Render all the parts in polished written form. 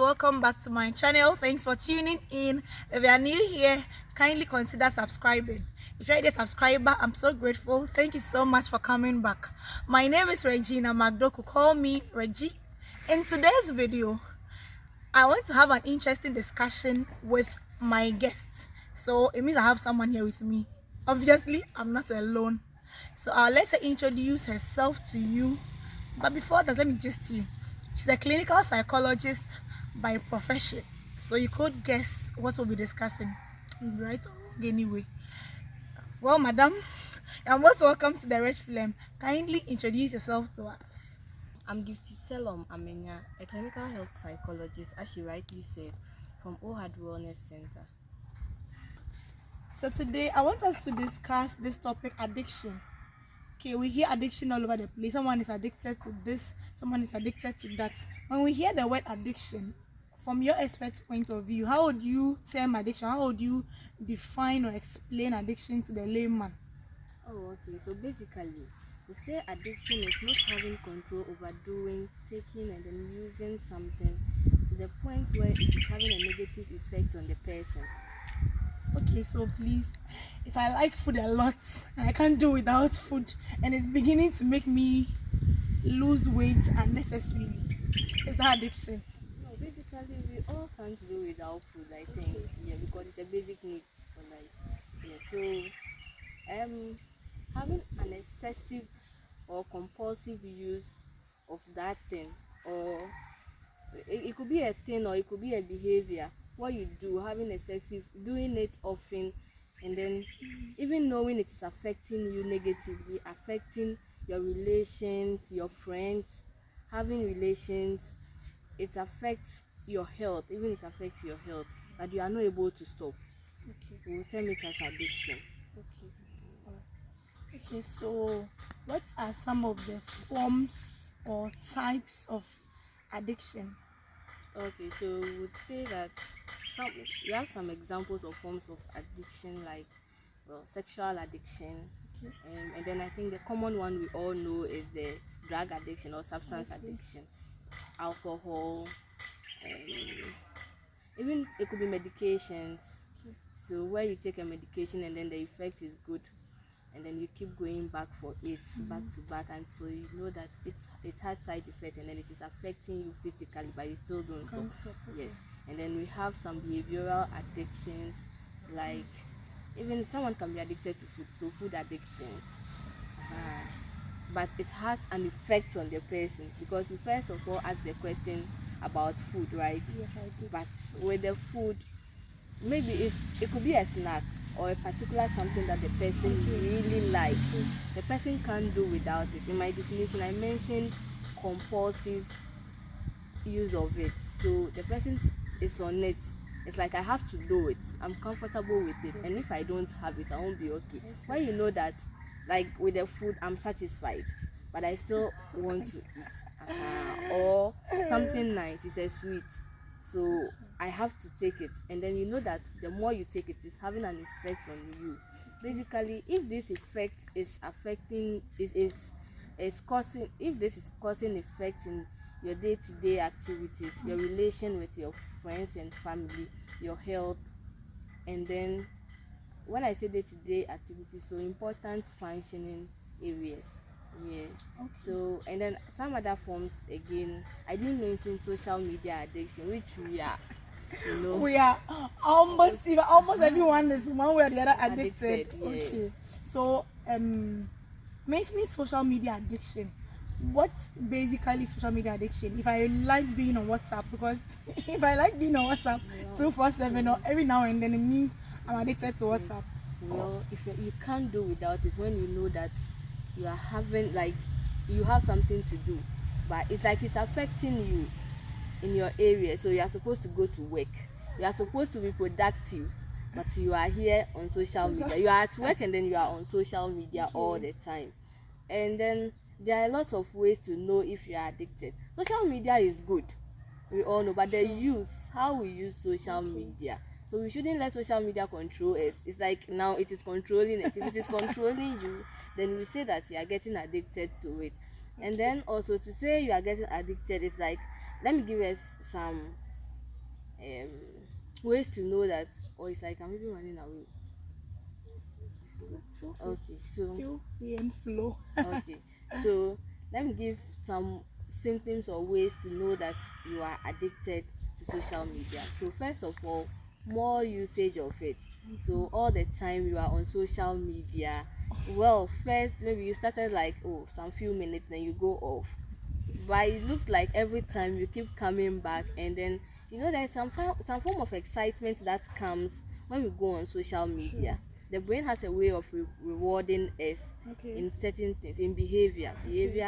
welcome back to my channel. Thanks for tuning in. If you are new here, kindly consider subscribing. If you're a subscriber, I'm so grateful. Thank you so much for coming back. My name is Regina Magdoku. Call me Reggie. In today's video, I want to have an interesting discussion with my guests. So it means I have someone here with me. Obviously, I'm not alone. So I'll let her introduce herself to you. But before that, let me just you. She's a clinical psychologist by profession. So you could guess what we'll be discussing. Right or wrong anyway. Well, madam, you're most welcome to the Rich Film. Kindly introduce yourself to us. I'm Gifty Selom Amenya, a clinical health psychologist, as she rightly said, from Ohad Wellness Center. So today I want us to discuss this topic, addiction. Okay, we hear addiction all over the place. Someone is addicted to this, someone is addicted to that. When we hear the word addiction, from your expert point of view, how would you term addiction? How would you define or explain addiction to the layman? Oh, okay. So basically, we say addiction is not having control over doing, taking, and then using something to the point where it is having a negative effect on the person. Okay, so please, if I like food a lot and I can't do without food and it's beginning to make me lose weight unnecessarily, is that addiction? No, basically, we all can't do without food, I think. Yeah, because it's a basic need for life. Yeah, so having an excessive or compulsive use of that thing, or it could be a thing or it could be a behavior, what you do, having excessive, doing it often, and then even knowing it is affecting you negatively, affecting your relations, your friends, having relations, it affects your health, even it affects your health, but you are not able to stop. Okay. We will term it as addiction. Okay. Okay, so what are some of the forms or types of addiction? Okay, so we would say that some we have some examples of forms of addiction, like, well, sexual addiction. Okay. And then I think the common one we all know is the drug addiction or substance addiction, alcohol, even it could be medications. So where you take a medication and then the effect is good, and then you keep going back for it, back to back, until you know that it had side effects and then it is affecting you physically, but you still don't stop. Okay. Yes. And then we have some behavioral addictions, like even someone can be addicted to food, so food addictions. But it has an effect on the person, because you first of all ask the question about food, right? Yes, I do. But with the food, maybe it could be a snack or a particular something that the person really likes. The person can't do without it. In my definition, I mentioned compulsive use of it. So the person is on it. It's like I have to do it. I'm comfortable with it, and if I don't have it, I won't be okay. When you know that, like with the food, I'm satisfied, but I still want to eat, or something nice. It's a sweet, so I have to take it, and then you know that the more you take it, it's having an effect on you. Basically, if this effect is affecting, is causing, if this is causing effect in your day-to-day activities, your relation with your friends and family, your health, and then when I say day-to-day activities, so important functioning areas. Yeah. Okay. So, and then some other forms, again, I didn't mention social media addiction, which we are, We are almost everyone is one way or the other addicted. Yeah. Okay. So mentioning social media addiction, what basically social media addiction? If I like being on WhatsApp, because if I like being on WhatsApp 247 or every now and then, it means I'm addicted to WhatsApp. Well, if you can't do without it, when you know that you are having, like, you have something to do, but it's like it's affecting you in your area. So you are supposed to go to work, you are supposed to be productive, but you are here on social media. You are at work and then you are on social media all the time. And then there are lots of ways to know if you are addicted. Social media is good, we all know, but the use, how we use social media. So we shouldn't let social media control us. It's like now it is controlling us. If it is controlling you, then we say that you are getting addicted to it. And then also to say you are getting addicted, it's like, let me give us some um ways to know that, or it's like I'm even running away. Feel free, Okay, so feel free and flow. okay, so let me give some symptoms or ways to know that you are addicted to social media. So first of all, more usage of it. So all the time you are on social media. Well, first maybe you started like, oh, some few minutes, then you go off, but it looks like every time you keep coming back, and then there's some form of excitement that comes when we go on social media. Sure. The brain has a way of rewarding us Okay. in certain things, in behavior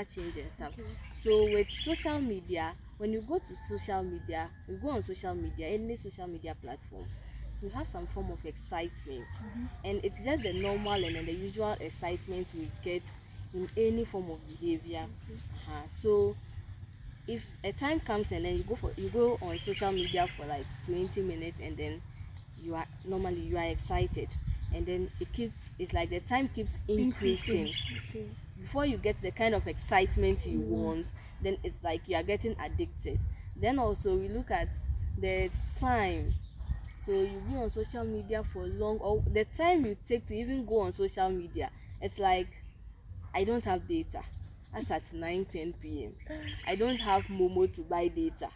change and stuff. Okay. So with social media, when you go to social media, you go on social media, any social media platform, you have some form of excitement, and it's just the normal and then the usual excitement we get in any form of behavior. So if a time comes and then you go on social media for like 20 minutes, and then you are excited, and then it's like the time keeps Increasing. increasing Okay. before you get the kind of excitement you You want. want. Then it's like you are getting addicted. Then also we look at the time. So you be on social media for long, or the time you take to even go on social media, it's like, I don't have data. That's at 9-10 p.m. I don't have Momo to buy data,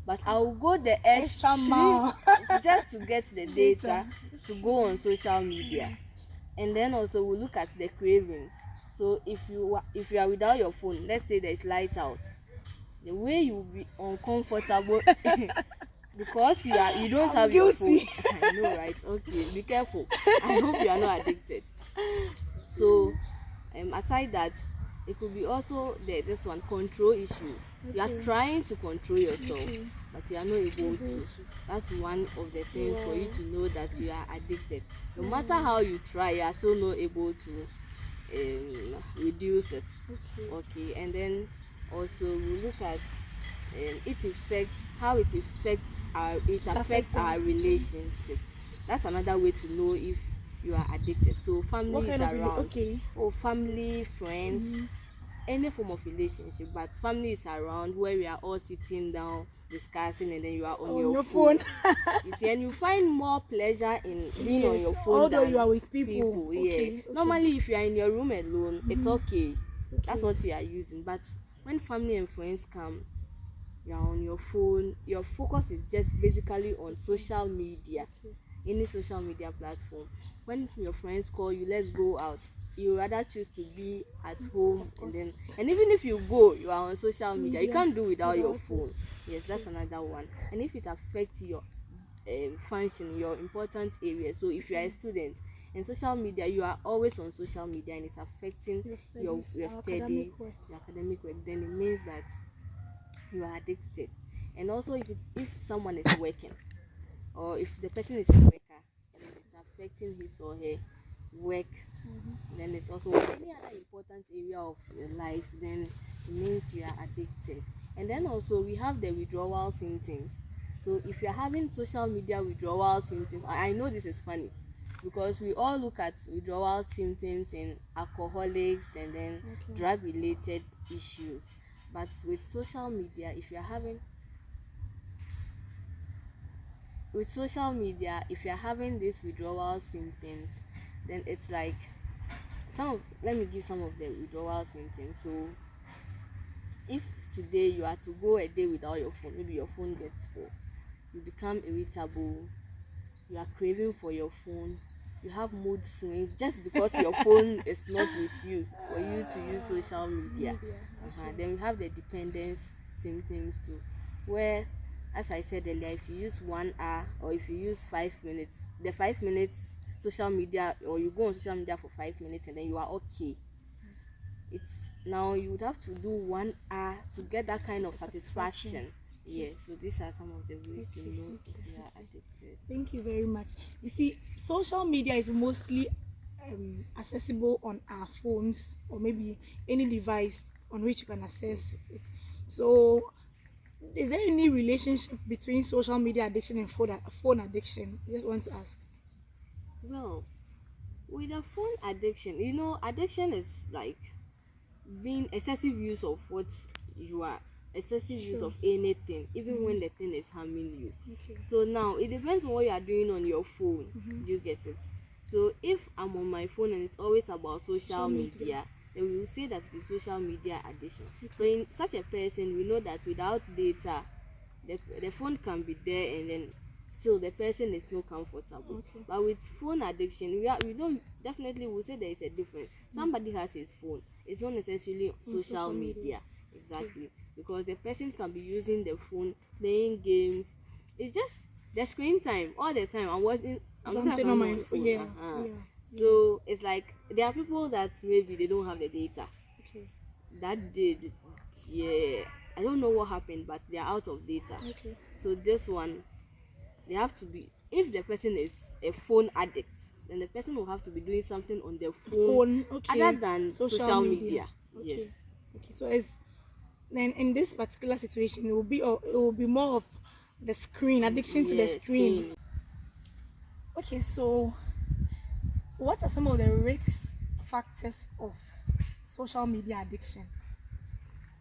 but I'll go the Extra extreme mile. just to get the Data. data to go on social media. And then also we look at the cravings. So if you are without your phone, let's say there's light out, the way you will be uncomfortable because you don't I'm have your phone. guilty. I know, right? Okay, be careful. I hope you are not addicted. So aside that, it could be also this one, control issues. You are Okay. trying to control yourself, Okay. but you are not able Able to. to. That's one of the things for you Wow. to know that you are addicted. No matter how you try, you are still not able to reduce it. Okay. Okay, and then also we look at it affects how it affects our Us. relationship. That's another way to know if you are addicted. So What family is kind of around, okay? oh, family, friends, any form of relationship, but family is around where we are all sitting down discussing, and then you are on On your your phone. phone. You see, and you find more pleasure in being on Yes. your phone Although you than are with people. people. Yeah, Okay. Okay. normally if you are in your room alone, it's okay. That's Okay. what you are using. But when family and friends come, you are on your phone. Your focus is just basically on social media, Okay. any social media platform. When your friends call you, let's go out, you rather choose to be at home, Of and course. then, and even if you go, you are on social media. You Media. can't do without your Without phone. it. Yes, that's another one. And if it affects your function, your important areas. So if you are a student and social media, you are always on social media, and it's affecting Your your studies, your academic study, work. your academic work, then it means that you are addicted. And also if someone is working, or if the person is a worker, and it's affecting his or her work, then it's also any other important area of your life, then it means you are addicted. And then also we have the withdrawal symptoms. So if you're having social media withdrawal symptoms, I know this is funny because we all look at withdrawal symptoms in alcoholics and then Okay. drug related issues. But with social media, if you're having these withdrawal symptoms, then it's like let me give some of the withdrawal symptoms. So if today you are to go a day without your phone, maybe your phone gets full, you become irritable, you are craving for your phone, you have mood swings just because your phone is not with you for you to use social media. Okay. Then we have the dependence symptoms too, where, as I said earlier, if you use 1 hour or if you use 5 minutes, the 5 minutes social media, or you go on social media for 5 minutes and then you are okay, it's now you would have to do 1 hour to get that kind of satisfaction. Yeah, so these are some of the ways to know if you are addicted. Thank you very much. You see, social media is mostly accessible on our phones or maybe any device on which you can access it. So, is there any relationship between social media addiction and phone addiction? I just want to ask. Well, with a phone addiction, addiction is like being excessive use of what you are excessive use Sure. of anything, even when the thing is harming you. Okay. So now it depends on what you are doing on your phone. Do you get it? So if I'm on my phone and it's always about social media, then we will say that it is social media addiction. So in such a person, we know that without data, the phone can be there and then still the person is not comfortable. Okay. But with phone addiction, we don't definitely will say there is a difference. Somebody has his phone. It's not necessarily On social media. media. Exactly. Because the person can be using the phone, playing games. It's just the screen time all the time. I'm looking at Something on something my on the phone. yeah, yeah. So it's like there are people that maybe they don't have the data. Okay. That did, yeah, I don't know what happened, but they are out of data. Okay. So this one, they have to be, if the person is a phone addict, then the person will have to be doing something on their phone, Okay. other than social media. Yes. Okay. Okay. So it's then in this particular situation, it will be more of the screen addiction to the Yes, screen. Okay. So what are some of the risk factors of social media addiction?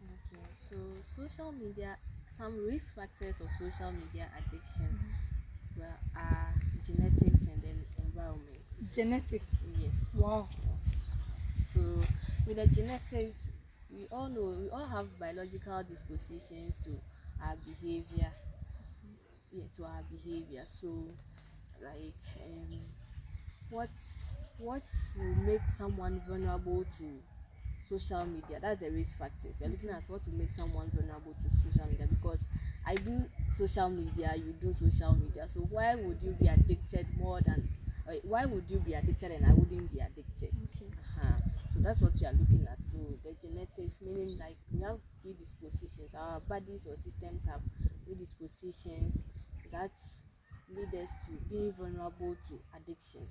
Okay, so social media, some risk factors of social media addiction, well, are genetics and then environment. Genetic. Yes. Wow. So with the genetics, we all know we all have biological dispositions to our behavior. Yeah, to our behavior. So like what what will make someone vulnerable to social media? That's the risk factors. We're looking at what will make someone vulnerable to social media, because I do social media, you do social media. So why would you be addicted more than why would you be addicted and I wouldn't be addicted? Okay. So that's what you are looking at. So the genetics, meaning like we have predispositions, our bodies or systems have predispositions that lead us to being vulnerable to addiction.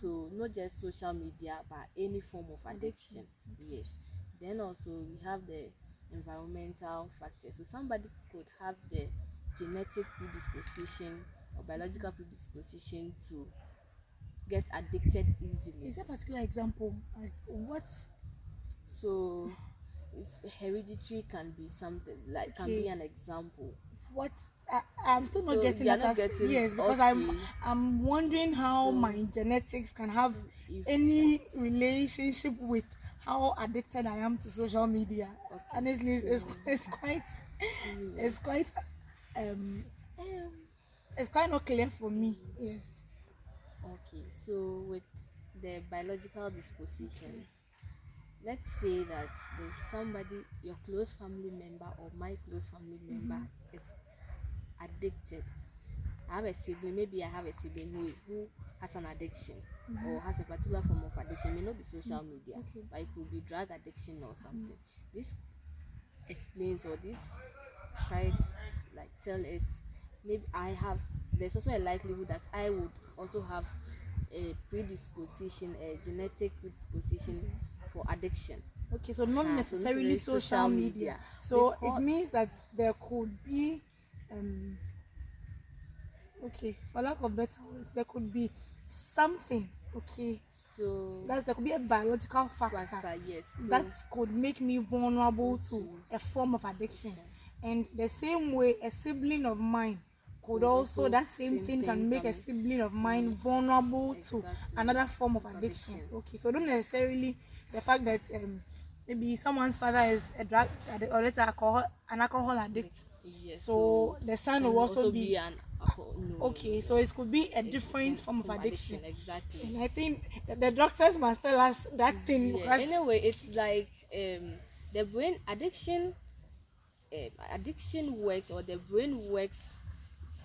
So not just social media, but any form of addiction. Yes. Then also we have the environmental factors. So somebody could have the genetic predisposition or biological predisposition to get addicted easily. Is there a particular example? Like what? So it's hereditary, can be something like, can be Okay. an example. What? I'm still not So getting you are that not aspect. getting, Yes, because okay. I'm wondering how So my genetics can have if any relationship with how addicted I am to social media. okay, Honestly, so it's quite anyway, it's quite um it's quite not clear for me. Yes. okay, so with the biological dispositions, let's say that there's somebody, your close family member or my close family member is addicted. I have a sibling, maybe I have a sibling who has an addiction or has a particular form of addiction. It may not be social media, Okay. but it could be drug addiction or something. This explains, or this quite like tell us, maybe I have, there's also a likelihood that I would also have a predisposition, a genetic predisposition for addiction. Okay, so not So not necessarily necessarily social media. So it because means that there could be um okay, for lack of better words, there could be something, okay, so there could be a biological factor yes, so that could make me vulnerable to to a form of addiction. addiction. And the same way a sibling of mine could Could also, also that same thing can make a sibling of mine vulnerable to exactly another form of addiction. Okay, so don't necessarily the fact that maybe someone's father is a drug addict or let's say an alcohol addict, Yes, so the son can will also be be an alcohol. No, okay. no, So no. it could be a It's different form of from addiction. exactly. And I think the doctors must tell us that thing Yeah. because Anyway, it's like the brain addiction. Addiction works, or the brain works,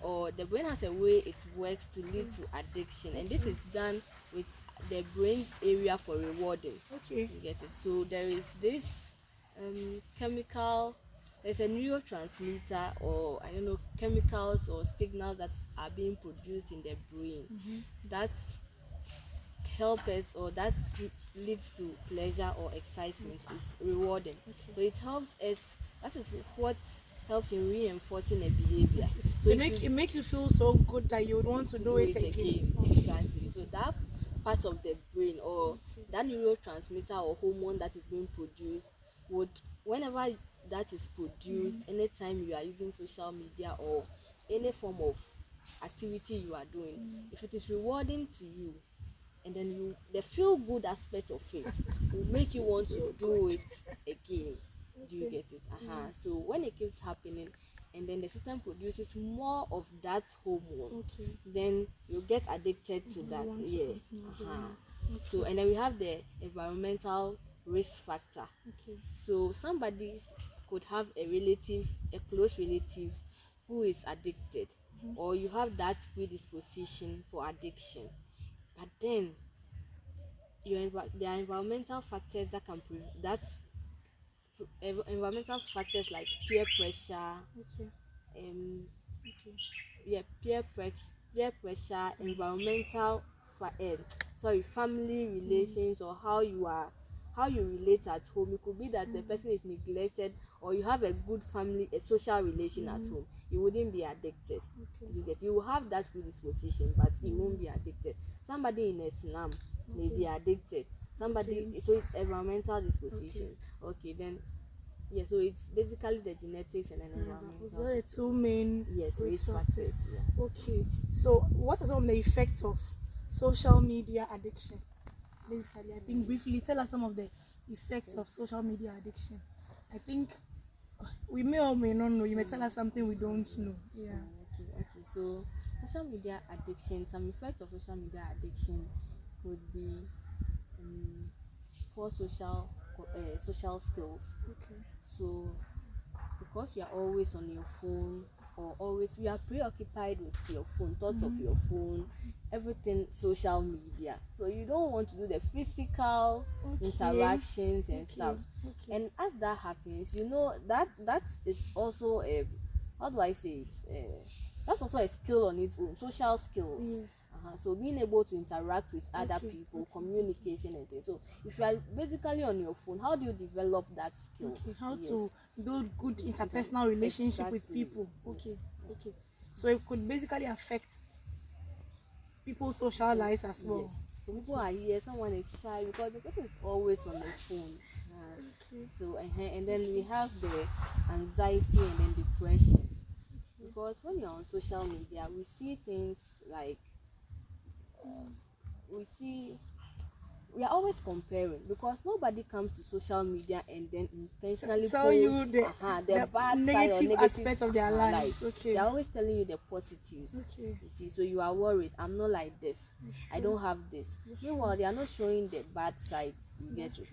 or the brain has a way it works to lead to addiction, and this is done with the brain's area for rewarding. okay. You get it? So there is this chemical, there's a neurotransmitter, or I don't know, chemicals or signals that are being produced in the brain that help us, or that leads to pleasure or excitement. It's rewarding. So it helps us, that is what helps in reinforcing a behavior. So If you it makes you feel so good that you would want to do it again. exactly. So that part of the brain, or that neurotransmitter or hormone that is being produced, could, whenever that is produced, anytime you are using social media or any form of activity you are doing, if it is rewarding to you, and then the feel good aspect of it will make you want to do it again. Do you get it? So when it keeps happening, and then the system produces more of that hormone, then you get addicted to that. Yeah. So, and then we have the environmental risk factor. So somebody could have a close relative who is addicted, or you have that predisposition for addiction, but then there are environmental factors that can environmental factors like peer pressure, um peer pressure, environmental family relations, or how you relate at home. It could be that the person is neglected, or you have a social relation at home. You wouldn't be addicted. You will have that predisposition, but you won't be addicted. Somebody in a slum may be addicted. So environmental dispositions. Then so it's basically the genetics and then environmental. Those are the two main risk factors. Okay, so what are some of the effects of social media addiction? Basically, I think briefly tell us some of the effects of social media addiction. I think we may or may not know. You may tell us something we don't know. Okay. So social media addiction, some effects of social media addiction could be poor social skills. So because you are always on your phone, or always you are preoccupied with your phone, thoughts of your phone, everything social media, so you don't want to do the physical interactions and stuff. And as that happens, that is also a, how do I say it, that's also a skill on its own, social skills. So being able to interact with other people, communication and things. So if you are basically on your phone, how do you develop that skill? How to build good interpersonal relationship with people. So it could basically affect people's social lives as well. So people are here, someone is shy because the person is always on the phone. So and then we have the anxiety and then depression. Because when you're on social media, we see things like we are always comparing, because nobody comes to social media and then intentionally tell post you the bad negative side or aspects of their lives. They're always telling you the positives. You see, so you are worried, I'm not like this, I don't have this. Meanwhile, they are not showing the bad sides. You get it?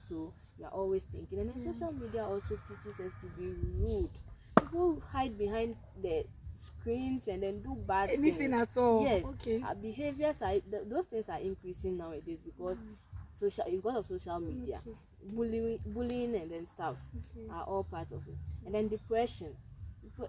So you are always thinking. And then social media also teaches us to be rude. People hide behind the screens and then do bad anything things. at all. Our behaviors those things are increasing nowadays because of social media. Bullying and then stuff are all part of it. And then depression,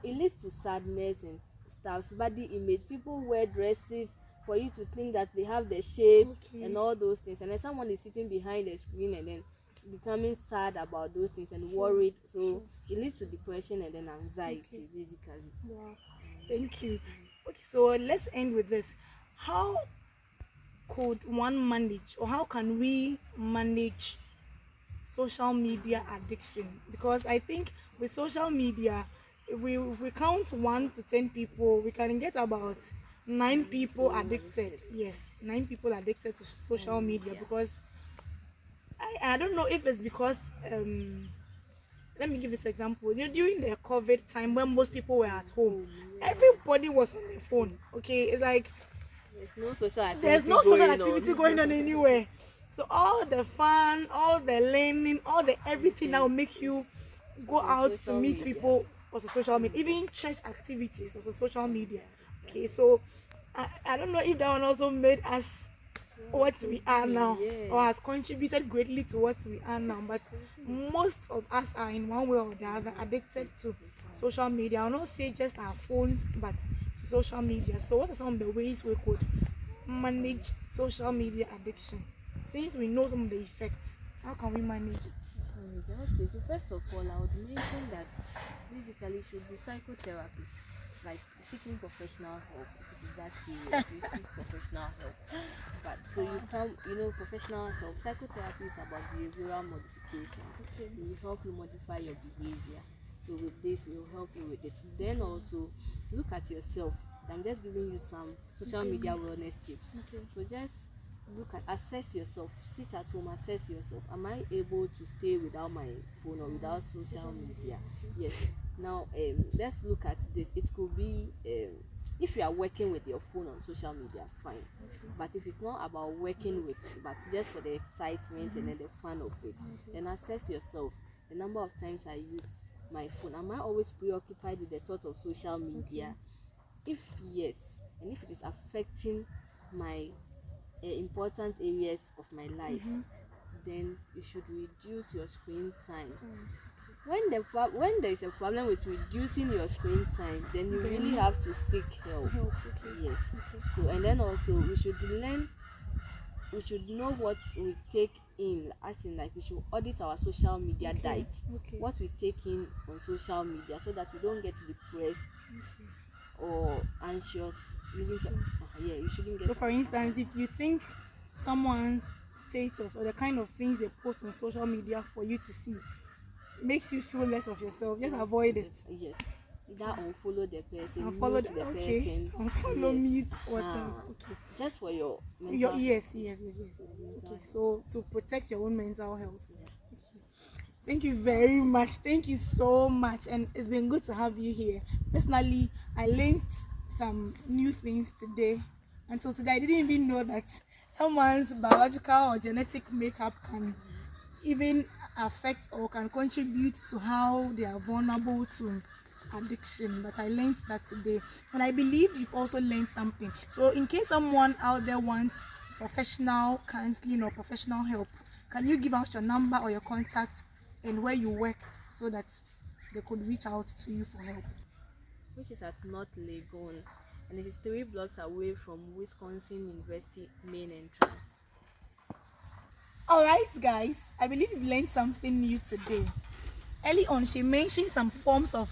it leads to sadness and stuff, body image. People wear dresses for you to think that they have the shape and all those things, and then someone is sitting behind the screen and then becoming sad about those things and worried. So it leads to depression and then anxiety, basically. Thank you. Okay, so let's end with this. How could one manage, or how can we manage social media addiction? Because I think with social media, if we count 1 to 10 people, we can get about 9 people addicted. Yes, 9 people addicted to social media. Because I don't know if it's because let me give this example. During the COVID time, when most people were at home, everybody was on their phone. It's like there's no social activity going on anywhere. So all the fun, all the learning, all the everything that will make you go out to meet people was a social media. Even church activities was a social media. So I don't know if that one also made us what we are now, or has contributed greatly to what we are now. But most of us are in one way or the other addicted to social media. I'll not say just our phones, but to social media. So what are some of the ways we could manage social media addiction? Since we know some of the effects, how can we manage it? Okay, so first of all, I would mention that basically it should be psychotherapy. like seeking professional help. If it is that serious, you seek professional help. But so you come, professional help. Psychotherapy is about behavioral modifications. Okay. It will help you modify your behavior. So with this, we will help you with it. Then also look at yourself. I'm just giving you some social media wellness tips. Okay. So just assess yourself. Sit at home, assess yourself. Am I able to stay without my phone or without social media? Yes. Now let's look at this. It could be if you are working with your phone on social media, fine. But if it's not about working with, but just for the excitement and then the fun of it, then assess yourself. The number of times I use my phone. Am I always preoccupied with the thought of social media? If yes, and if it is affecting my important areas of my life, then you should reduce your screen time. When there is a problem with reducing your screen time, then you really have to seek help. Yes. So and then also we should know what we take in, as in like we should audit our social media diet. What we take in on social media, so that we don't get depressed or anxious. You shouldn't get. So, for instance, if you think someone's status or the kind of things they post on social media for you to see makes you feel less of yourself, just avoid it. Yes. Either unfollow the person, Unfollow mute the person. Unfollow, yes. mute, whatever. Okay. Just for your mental Yes. Okay. So to protect your own mental health. Okay. Thank you very much. Thank you so much, and it's been good to have you here. Personally, I learned some new things today. Until today, I didn't even know that someone's biological or genetic makeup can even affect or can contribute to how they are vulnerable to addiction. But I learned that today, and I believe you've also learned something. So in case someone out there wants professional counseling or professional help, can you give us your number or your contact and where you work, so that they could reach out to you for help? Which is at North Legon, and it is 3 blocks away from Wisconsin University main entrance. Alright guys, I believe you've learned something new today. Early on, she mentioned some forms of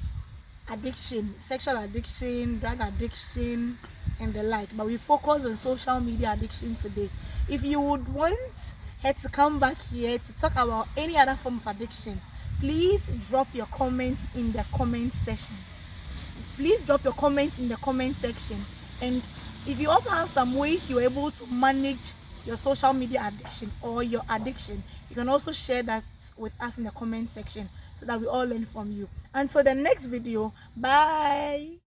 addiction, sexual addiction, drug addiction, and the like, but we focus on social media addiction today. If you would want her to come back here to talk about any other form of addiction, please drop your comments in the comment section. And if you also have some ways you're able to manage your social media addiction or your addiction, you can also share that with us in the comment section, so that we all learn from you. Until the next video, bye.